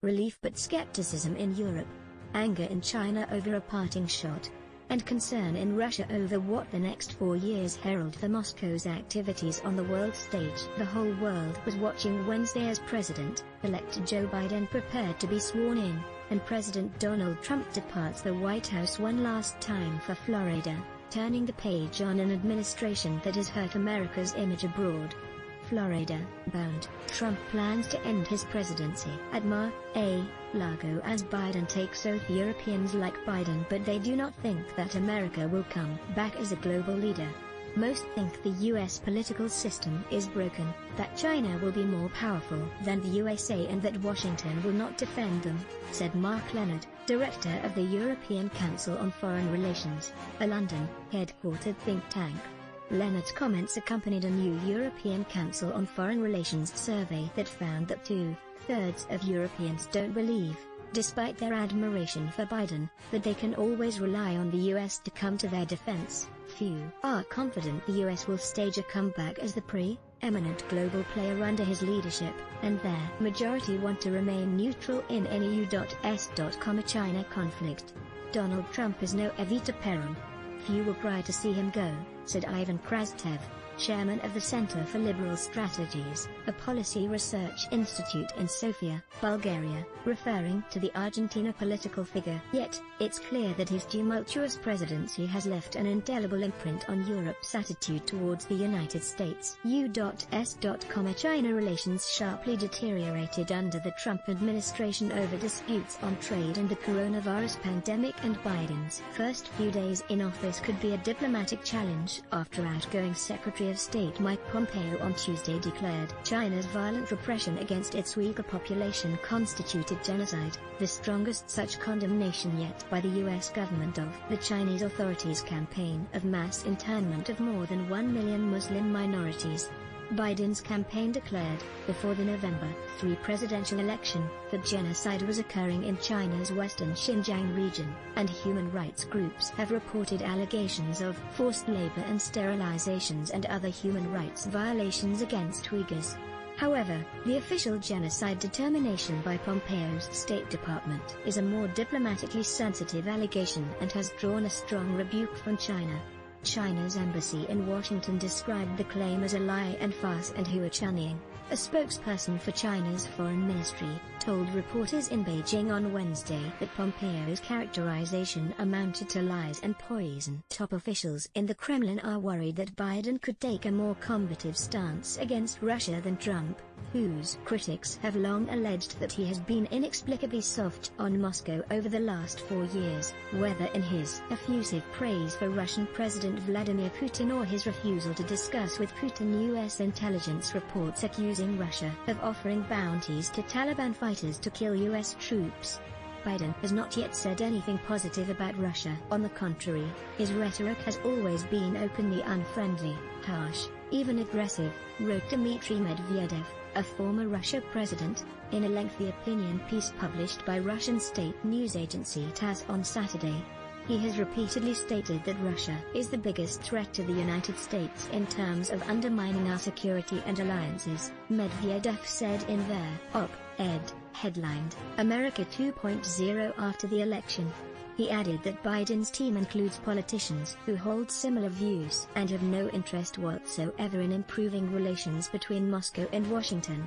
relief but skepticism in Europe, anger in China over a parting shot, and concern in Russia over what the next 4 years herald for Moscow's activities on the world stage. The whole world was watching Wednesday as President-elect Joe Biden prepared to be sworn in, and President Donald Trump departs the White House one last time for Florida, turning the page on an administration that has hurt America's image abroad. Florida-bound, Trump plans to end his presidency at Mar-a-Lago as Biden takes oath. Europeans like Biden, but they do not think that America will come back as a global leader. Most think the US political system is broken, that China will be more powerful than the USA and that Washington will not defend them, said Mark Leonard, director of the European Council on Foreign Relations, a London-headquartered think tank. Leonard's comments accompanied a new European Council on Foreign Relations survey that found that 2/3 of Europeans don't believe, despite their admiration for Biden, that they can always rely on the US to come to their defense. Few are confident the US will stage a comeback as the pre-eminent global player under his leadership, and their majority want to remain neutral in any U.S.China conflict. Donald Trump is no Evita Peron. Few will cry to see him go, said Ivan Krastev, chairman of the Center for Liberal Strategies, a policy research institute in Sofia, Bulgaria, referring to the Argentina political figure. Yet, it's clear that his tumultuous presidency has left an indelible imprint on Europe's attitude towards the United States. U.S.China relations sharply deteriorated under the Trump administration over disputes on trade and the coronavirus pandemic, and Biden's first few days in office could be a diplomatic challenge after outgoing Secretary of State Mike Pompeo on Tuesday declared China's violent repression against its weaker population constituted genocide, the strongest such condemnation yet by the U.S. government of the Chinese authorities' campaign of mass internment of more than 1 million Muslim minorities. Biden's campaign declared, before the November 3 presidential election, that genocide was occurring in China's western Xinjiang region, and human rights groups have reported allegations of forced labor and sterilizations and other human rights violations against Uyghurs. However, the official genocide determination by Pompeo's State Department is a more diplomatically sensitive allegation and has drawn a strong rebuke from China. China's embassy in Washington described the claim as a lie and farce, and Hua Chunying, a spokesperson for China's foreign ministry, told reporters in Beijing on Wednesday that Pompeo's characterization amounted to lies and poison. Top officials in the Kremlin are worried that Biden could take a more combative stance against Russia than Trump, whose critics have long alleged that he has been inexplicably soft on Moscow over the last 4 years, whether in his effusive praise for Russian President Vladimir Putin or his refusal to discuss with Putin U.S. intelligence reports accusing Russia of offering bounties to Taliban fighters to kill U.S. troops. Biden has not yet said anything positive about Russia. On the contrary, his rhetoric has always been openly unfriendly, harsh, even aggressive, wrote Dmitry Medvedev, a former Russia president, in a lengthy opinion piece published by Russian state news agency TASS on Saturday. He has repeatedly stated that Russia is the biggest threat to the United States in terms of undermining our security and alliances, Medvedev said in their op-ed, headlined, America 2.0 after the election. He added that Biden's team includes politicians who hold similar views and have no interest whatsoever in improving relations between Moscow and Washington.